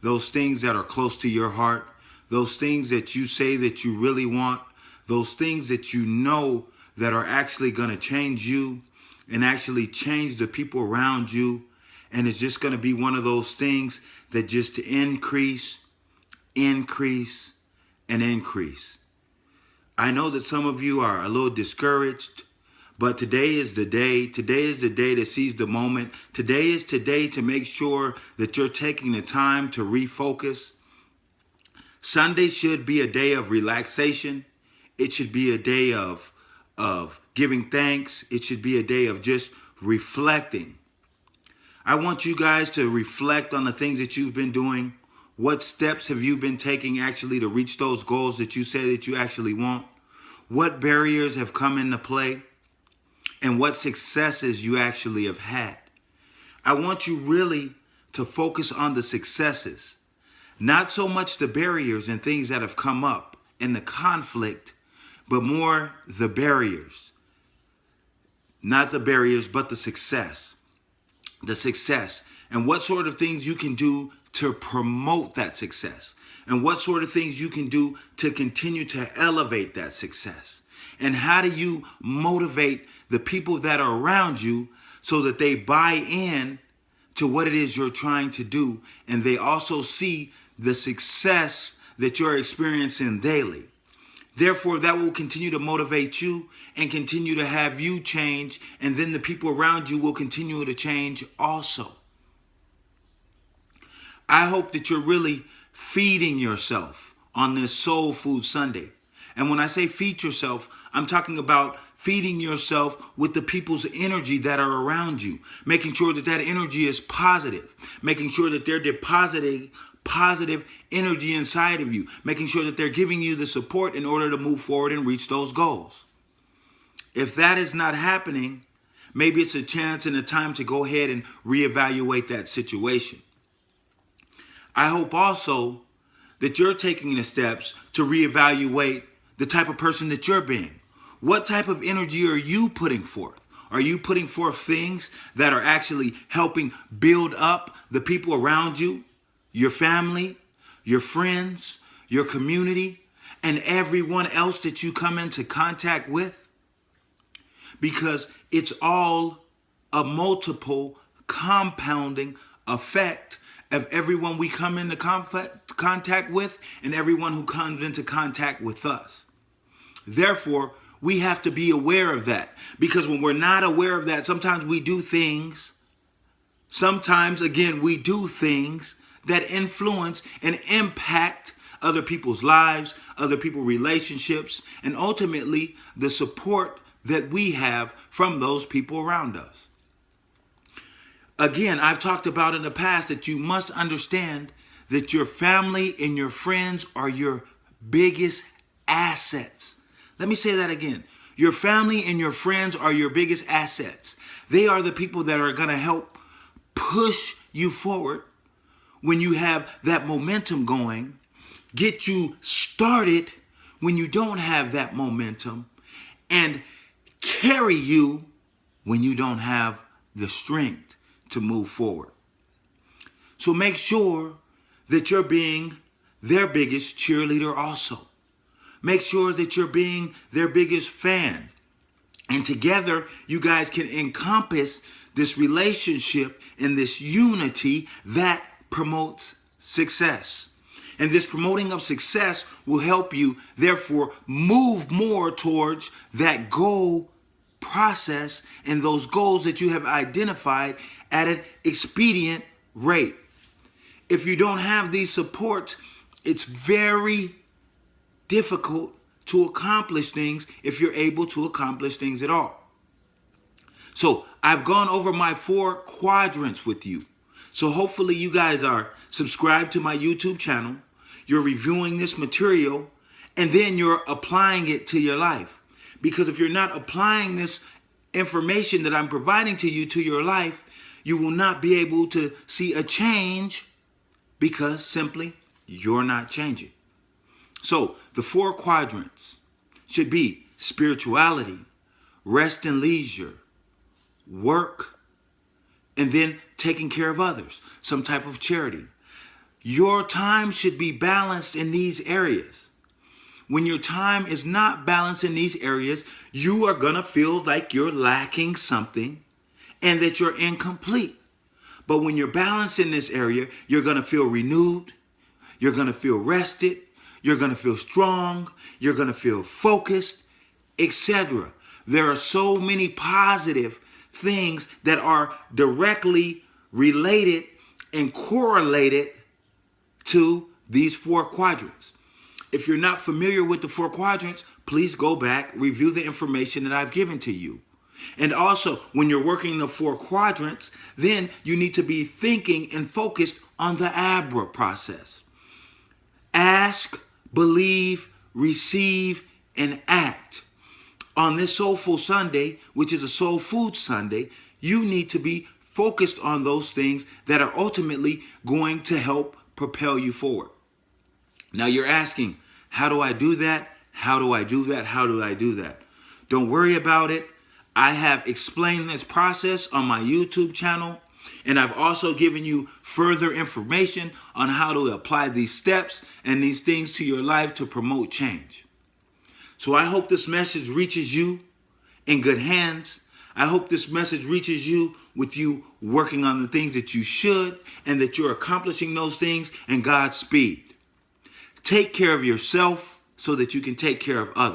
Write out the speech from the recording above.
those things that are close to your heart, those things that you say that you really want, those things that you know that are actually going to change you and actually change the people around you. And it's just going to be one of those things that just increase, increase, and increase. I know that some of you are a little discouraged, but today is the day. Today is the day to seize the moment. Today is today to make sure that you're taking the time to refocus. Sunday should be a day of relaxation. It should be a day of giving thanks. It should be a day of just reflecting. I want you guys to reflect on the things that you've been doing. What steps have you been taking actually to reach those goals that you say that you actually want? What barriers have come into play? And what successes you actually have had? I want you really to focus on the successes, not so much the barriers and things that have come up and the conflict, but more the barriers. Not the barriers, but the success. The success and what sort of things you can do to promote that success, and what sort of things you can do to continue to elevate that success. And how do you motivate the people that are around you so that they buy in to what it is you're trying to do, and they also see the success that you're experiencing daily. Therefore, that will continue to motivate you and continue to have you change, and then the people around you will continue to change also. I hope that you're really feeding yourself on this Soul Food Sunday. And when I say feed yourself, I'm talking about feeding yourself with the people's energy that are around you, making sure that that energy is positive, making sure that they're depositing positive energy inside of you, making sure that they're giving you the support in order to move forward and reach those goals. If that is not happening, maybe it's a chance and a time to go ahead and reevaluate that situation. I hope also that you're taking the steps to reevaluate the type of person that you're being. What type of energy are you putting forth? Are you putting forth things that are actually helping build up the people around you, your family, your friends, your community, and everyone else that you come into contact with? Because it's all a multiple compounding effect of everyone we come into contact with and everyone who comes into contact with us. Therefore, we have to be aware of that, because when we're not aware of that, sometimes we do things that influence and impact other people's lives, other people's relationships, and ultimately the support that we have from those people around us. Again, I've talked about in the past that you must understand that your family and your friends are your biggest assets. Let me say that again. Your family and your friends are your biggest assets. They are the people that are going to help push you forward when you have that momentum going, get you started when you don't have that momentum, and carry you when you don't have the strength to move forward. So make sure that you're being their biggest cheerleader also. Make sure that you're being their biggest fan. And together, you guys can encompass this relationship and this unity that promotes success. And this promoting of success will help you, therefore, move more towards that goal process and those goals that you have identified at an expedient rate. If you don't have these supports, it's very difficult to accomplish things if you're able to accomplish things at all. So I've gone over my 4 quadrants with you. So hopefully you guys are subscribed to my YouTube channel. You're reviewing this material, and then you're applying it to your life. Because if you're not applying this information that I'm providing to you to your life, you will not be able to see a change, because simply you're not changing. So the 4 quadrants should be spirituality, rest and leisure, work, and then taking care of others, some type of charity. Your time should be balanced in these areas. When your time is not balanced in these areas, you are going to feel like you're lacking something and that you're incomplete. But when you're balanced in this area, you're going to feel renewed. You're going to feel rested. You're going to feel strong. You're going to feel focused, etc. There are so many positive things that are directly related and correlated to these 4 quadrants. If you're not familiar with the 4 quadrants, please go back, review the information that I've given to you. And also, when you're working the 4 quadrants, then you need to be thinking and focused on the ABRA process. Ask, believe, receive, and act. On this Soulful Sunday, which is a Soul Food Sunday, you need to be focused on those things that are ultimately going to help propel you forward. Now you're asking, how do I do that? How do I do that? How do I do that? Don't worry about it. I have explained this process on my YouTube channel, and I've also given you further information on how to apply these steps and these things to your life to promote change. So I hope this message reaches you in good hands. I hope this message reaches you with you working on the things that you should and that you're accomplishing those things in God's speed. Take care of yourself so that you can take care of others.